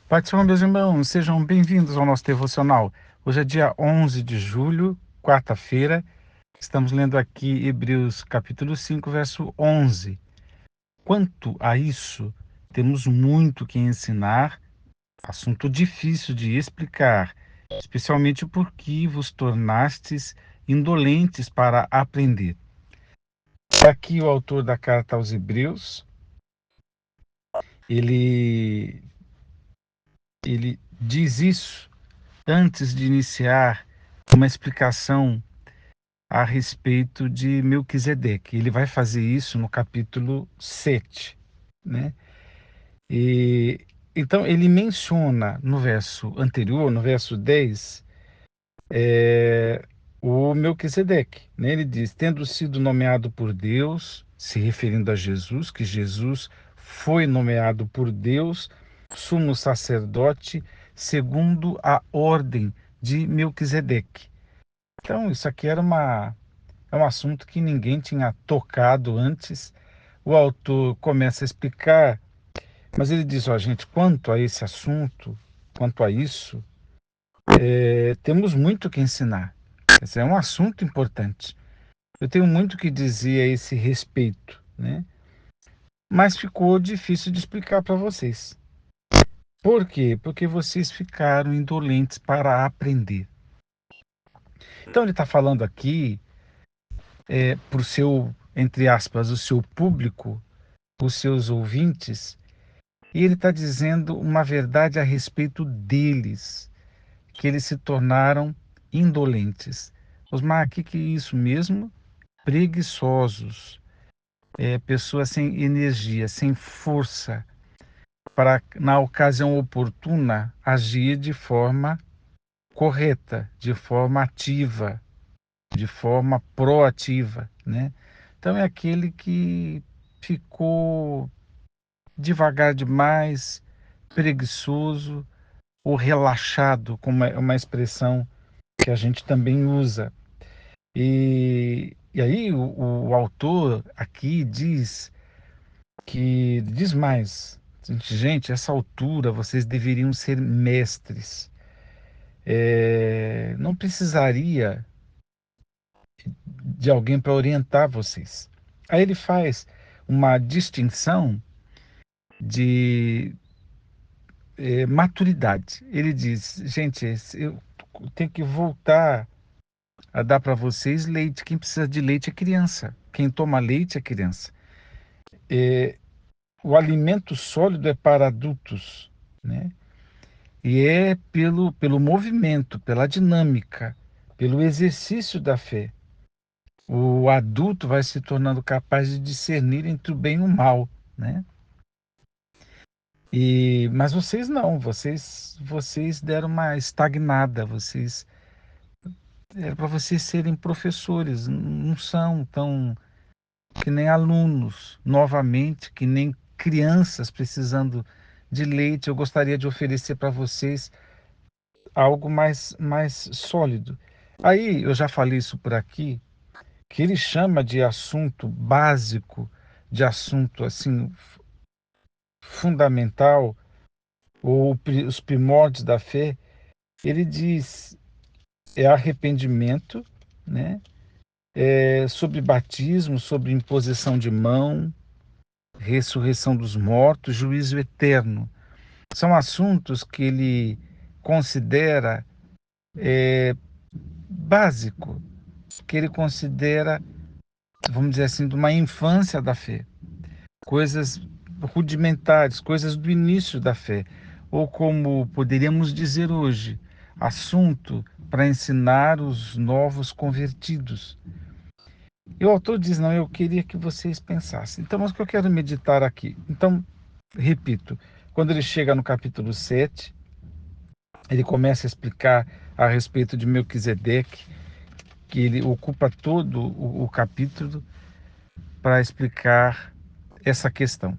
Pai do Senhor, meus irmãos, sejam bem-vindos ao nosso devocional. Hoje é dia 11 de julho, quarta-feira. Estamos lendo aqui Hebreus capítulo 5, verso 11. Quanto a isso, temos muito que ensinar, assunto difícil de explicar, especialmente porque vos tornastes indolentes para aprender. Aqui o autor da carta aos Hebreus, ele, ele diz isso antes de iniciar uma explicação a respeito de Melquisedeque. Ele vai fazer isso no capítulo 7, né? E então ele menciona no verso anterior, no verso 10, o Melquisedeque, né? Ele diz: tendo sido nomeado por Deus, se referindo a Jesus, que Jesus foi nomeado por Deus sumo sacerdote segundo a ordem de Melquisedeque. Então, isso aqui é um assunto que ninguém tinha tocado antes. O autor começa a explicar, mas ele diz: ó, gente, quanto a esse assunto, quanto a isso, temos muito que ensinar. Esse é um assunto importante. Eu tenho muito que dizer a esse respeito, né? Mas ficou difícil de explicar para vocês. Por quê? Porque vocês ficaram indolentes para aprender. Então ele está falando aqui para o seu, entre aspas, o seu público, os seus ouvintes, e ele está dizendo uma verdade a respeito deles, que eles se tornaram indolentes. Osmar, o que é isso mesmo? Preguiçosos, pessoas sem energia, sem força para, na ocasião oportuna, agir de forma correta, de forma ativa, de forma proativa, né? Então é aquele que ficou devagar demais, preguiçoso ou relaxado, como é uma expressão que a gente também usa. E aí o autor aqui diz mais, gente, essa altura vocês deveriam ser mestres. Não precisaria de alguém para orientar vocês. Aí ele faz uma distinção de maturidade. Ele diz, gente, eu tenho que voltar a dar para vocês leite. Quem precisa de leite é criança. Quem toma leite é criança. O alimento sólido é para adultos, né? E é pelo movimento, pela dinâmica, pelo exercício da fé. O adulto vai se tornando capaz de discernir entre o bem e o mal, né? Mas vocês não, vocês deram uma estagnada, era para vocês serem professores, não são tão que nem alunos, novamente, que nem crianças precisando de leite. Eu gostaria de oferecer para vocês algo mais sólido. Aí eu já falei isso por aqui, que ele chama de assunto básico, de assunto assim fundamental, ou os primórdios da fé. Ele diz é arrependimento, né? Sobre batismo, sobre imposição de mão, ressurreição dos mortos, juízo eterno. São assuntos que ele considera básico, que ele considera, vamos dizer assim, de uma infância da fé, coisas rudimentares, coisas do início da fé, ou como poderíamos dizer hoje, assunto para ensinar os novos convertidos. E o autor diz, não, eu queria que vocês pensassem. Então, mas o que eu quero meditar aqui? Então, repito, quando ele chega no capítulo 7, ele começa a explicar a respeito de Melquisedeque, que ele ocupa todo o capítulo para explicar essa questão.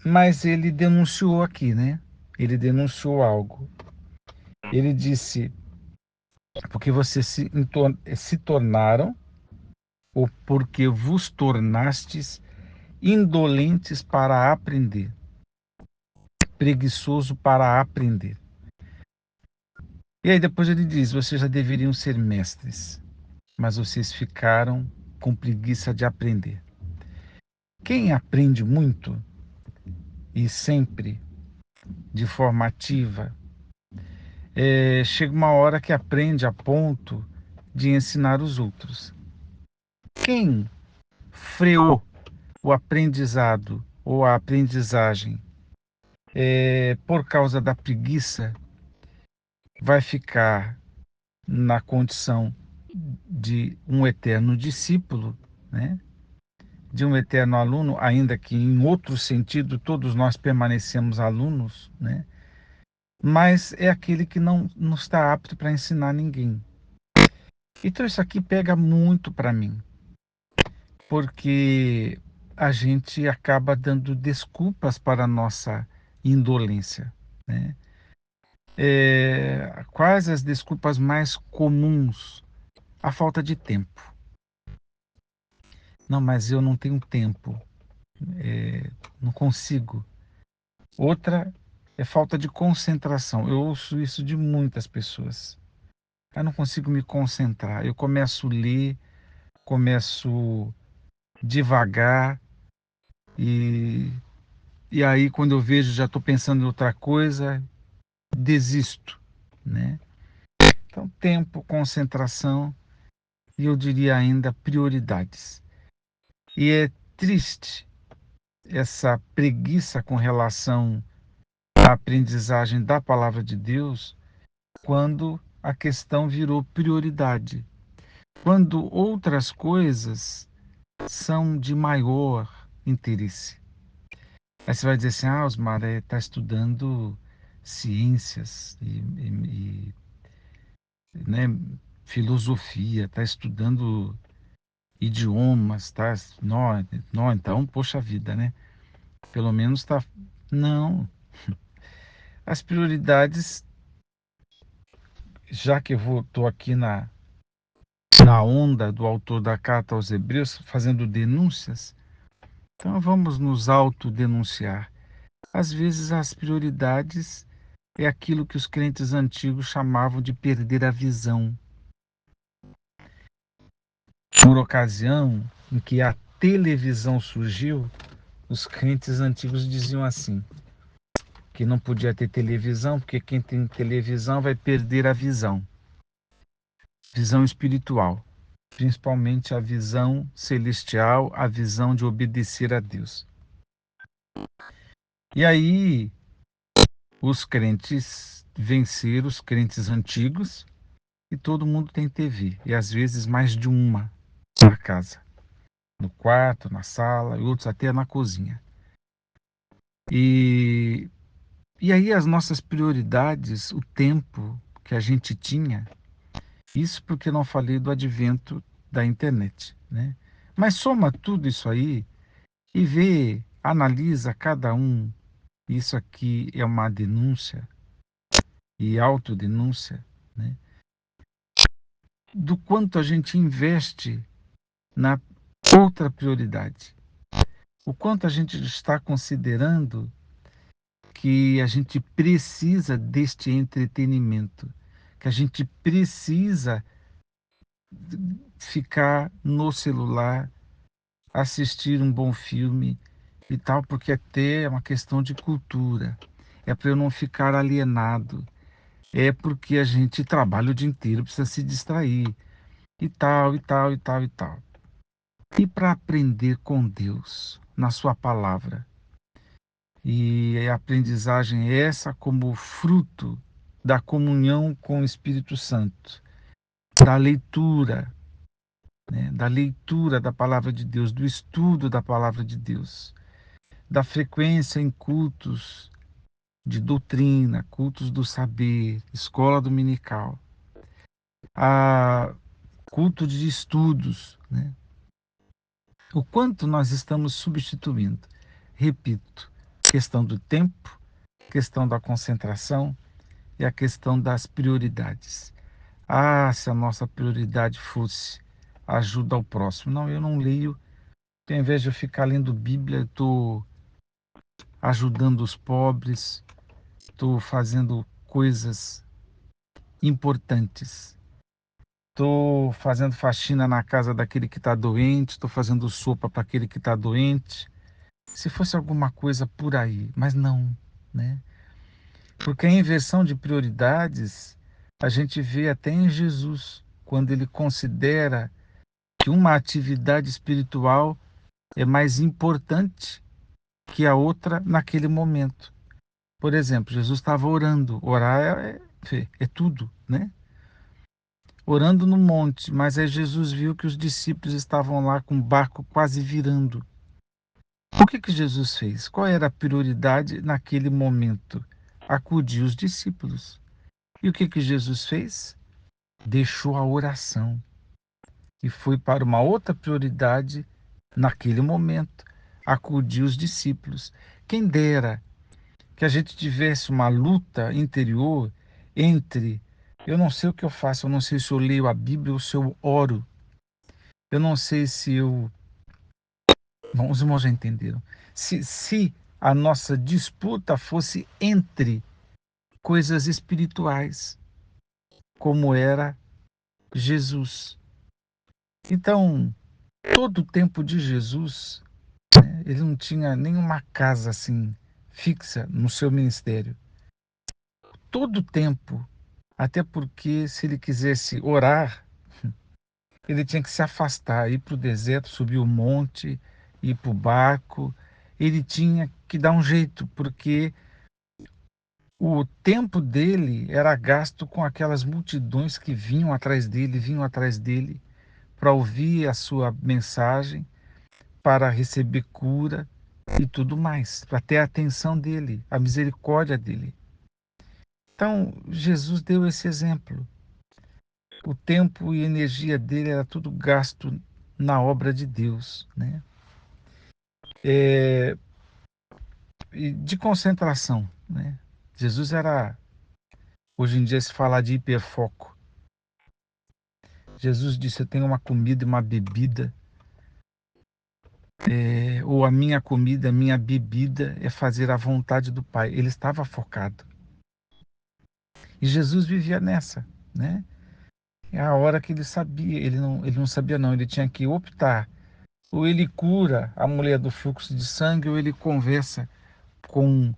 Mas ele denunciou aqui, né? Ele denunciou algo. Ele disse, porque vocês se tornaram, ou porque vos tornastes indolentes para aprender. preguiçoso para aprender. E aí depois ele diz: vocês já deveriam ser mestres, mas vocês ficaram com preguiça de aprender. Quem aprende muito e sempre de forma ativa, chega uma hora que aprende a ponto de ensinar os outros. Quem freou o aprendizado ou a aprendizagem por causa da preguiça, vai ficar na condição de um eterno discípulo, né? De um eterno aluno, ainda que em outro sentido todos nós permanecemos alunos, né? Mas é aquele que não está apto para ensinar ninguém. Então isso aqui pega muito para mim, porque a gente acaba dando desculpas para a nossa indolência, né? Quais as desculpas mais comuns? A falta de tempo. Não, mas eu não tenho tempo, não consigo. Outra é falta de concentração. Eu ouço isso de muitas pessoas. Eu não consigo me concentrar. Eu começo a ler, começo devagar e, e aí quando eu vejo já estou pensando em outra coisa, desisto, né? Então, tempo, concentração e eu diria ainda prioridades. E é triste essa preguiça com relação à aprendizagem da palavra de Deus quando a questão virou prioridade. Quando outras coisas são de maior interesse. Aí você vai dizer assim, Osmar está estudando ciências né, filosofia, está estudando idiomas, tá? Não, não, então, poxa vida, né? Pelo menos está... Não, as prioridades, já que eu estou aqui na onda do autor da carta aos Hebreus, fazendo denúncias, então vamos nos autodenunciar. Às vezes as prioridades é aquilo que os crentes antigos chamavam de perder a visão. Por ocasião em que a televisão surgiu, os crentes antigos diziam assim, que não podia ter televisão, porque quem tem televisão vai perder a visão. Visão espiritual, principalmente a visão celestial, a visão de obedecer a Deus. E aí, os crentes venceram, os crentes antigos, e todo mundo tem TV, e às vezes mais de uma na casa, no quarto, na sala, e outros até na cozinha. E, e aí as nossas prioridades, o tempo que a gente tinha, isso porque não falei do advento da internet, né? Mas soma tudo isso aí e vê, analisa cada um. Isso aqui é uma denúncia e autodenúncia, né? Do quanto a gente investe na outra prioridade. O quanto a gente está considerando que a gente precisa deste entretenimento, que a gente precisa ficar no celular, assistir um bom filme e tal, porque até é uma questão de cultura. É para eu não ficar alienado. É porque a gente trabalha o dia inteiro, precisa se distrair e tal, e tal, e tal, e tal. E para aprender com Deus, na sua palavra. E a aprendizagem é essa como fruto da comunhão com o Espírito Santo, da leitura, né, da leitura da palavra de Deus, do estudo da palavra de Deus, da frequência em cultos de doutrina, cultos do saber, escola dominical, a culto de estudos, né? O quanto nós estamos substituindo, repito, questão do tempo, questão da concentração e a questão das prioridades. Ah, se a nossa prioridade fosse ajuda ao próximo. Não, eu não leio, ao invés de eu ficar lendo Bíblia, eu estou ajudando os pobres, estou fazendo coisas importantes. Estou fazendo faxina na casa daquele que está doente, estou fazendo sopa para aquele que está doente. Se fosse alguma coisa por aí, mas não, né? Porque a inversão de prioridades a gente vê até em Jesus, quando ele considera que uma atividade espiritual é mais importante que a outra naquele momento. Por exemplo, Jesus estava orando. Orar é tudo, né? Orando no monte, mas aí Jesus viu que os discípulos estavam lá com o barco quase virando. O que que Jesus fez? Qual era a prioridade naquele momento? Acudir os discípulos. E o que que Jesus fez? Deixou a oração e foi para uma outra prioridade naquele momento, acudir os discípulos. Quem dera que a gente tivesse uma luta interior entre eu não sei o que eu faço, eu não sei se eu leio a Bíblia ou se eu oro, eu não sei se eu. Bom, os irmãos já entenderam. Se a nossa disputa fosse entre coisas espirituais, como era Jesus. Então, todo o tempo de Jesus, né, ele não tinha nenhuma casa assim fixa no seu ministério. Todo o tempo, até porque se ele quisesse orar, ele tinha que se afastar, ir para o deserto, subir o monte, ir para o barco. Ele tinha que dar um jeito, porque o tempo dele era gasto com aquelas multidões que vinham atrás dele, para ouvir a sua mensagem, para receber cura e tudo mais, para ter a atenção dele, a misericórdia dele. Então, Jesus deu esse exemplo. O tempo e energia dele era tudo gasto na obra de Deus, né? É, e de concentração, né? Jesus era, hoje em dia se fala de hiperfoco. Jesus disse: eu tenho uma comida e uma bebida, ou a minha comida, a minha bebida é fazer a vontade do Pai. Ele estava focado. E Jesus vivia nessa, né? É a hora que ele sabia, ele não sabia não, ele tinha que optar. Ou ele cura a mulher do fluxo de sangue, ou ele conversa com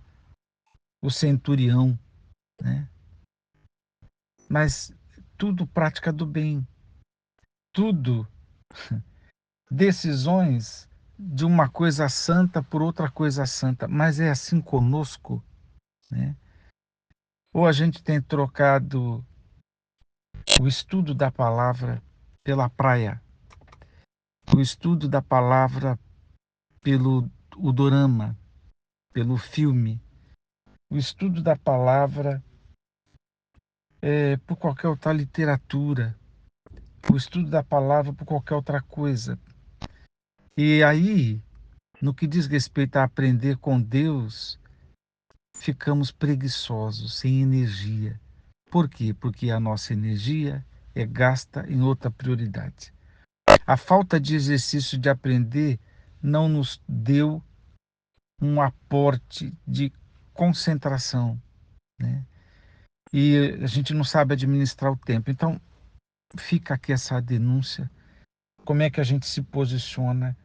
o centurião, né? Mas tudo prática do bem, tudo decisões de uma coisa santa por outra coisa santa. Mas é assim conosco, né? Ou a gente tem trocado o estudo da palavra pela praia, o estudo da palavra pelo o dorama, pelo filme, o estudo da palavra por qualquer outra literatura, o estudo da palavra por qualquer outra coisa. E aí, no que diz respeito a aprender com Deus, ficamos preguiçosos, sem energia. Por quê? Porque a nossa energia é gasta em outra prioridade. A falta de exercício de aprender não nos deu um aporte de concentração, né? E a gente não sabe administrar o tempo. Então, fica aqui essa denúncia. Como é que a gente se posiciona?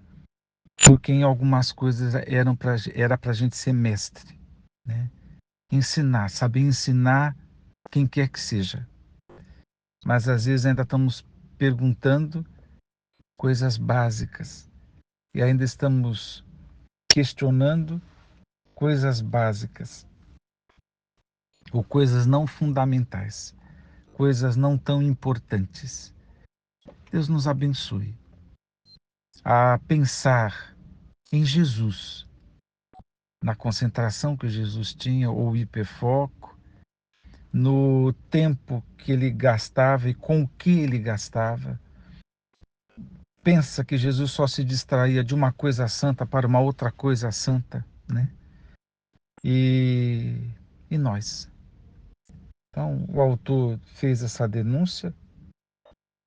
Porque em algumas coisas era para a gente ser mestre, né? Ensinar, saber ensinar quem quer que seja. Mas às vezes ainda estamos perguntando coisas básicas e ainda estamos questionando coisas básicas ou coisas não fundamentais, coisas não tão importantes. Deus nos abençoe a pensar em Jesus, na concentração que Jesus tinha, ou hiperfoco, no tempo que ele gastava e com o que ele gastava. Pensa que Jesus só se distraía de uma coisa santa para uma outra coisa santa, né? E, e nós? Então, o autor fez essa denúncia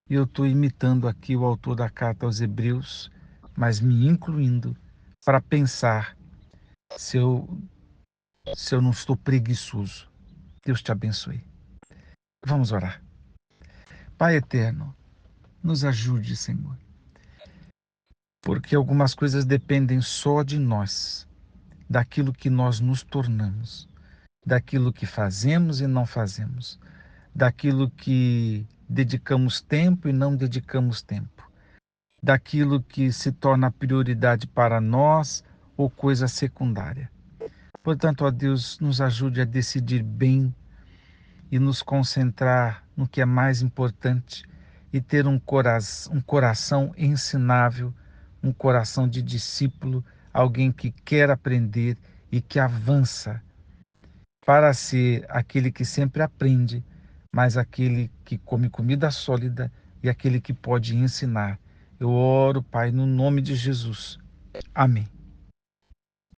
e eu estou imitando aqui o autor da carta aos Hebreus, mas me incluindo para pensar se eu, se eu não estou preguiçoso. Deus te abençoe. Vamos orar. Pai eterno, nos ajude, Senhor, porque algumas coisas dependem só de nós, daquilo que nós nos tornamos, daquilo que fazemos e não fazemos, daquilo que dedicamos tempo e não dedicamos tempo, daquilo que se torna prioridade para nós ou coisa secundária. Portanto, ó Deus, nos ajude a decidir bem e nos concentrar no que é mais importante e ter um coração ensinável, um coração de discípulo, alguém que quer aprender e que avança para ser aquele que sempre aprende, mas aquele que come comida sólida e aquele que pode ensinar. Eu oro, Pai, no nome de Jesus. Amém.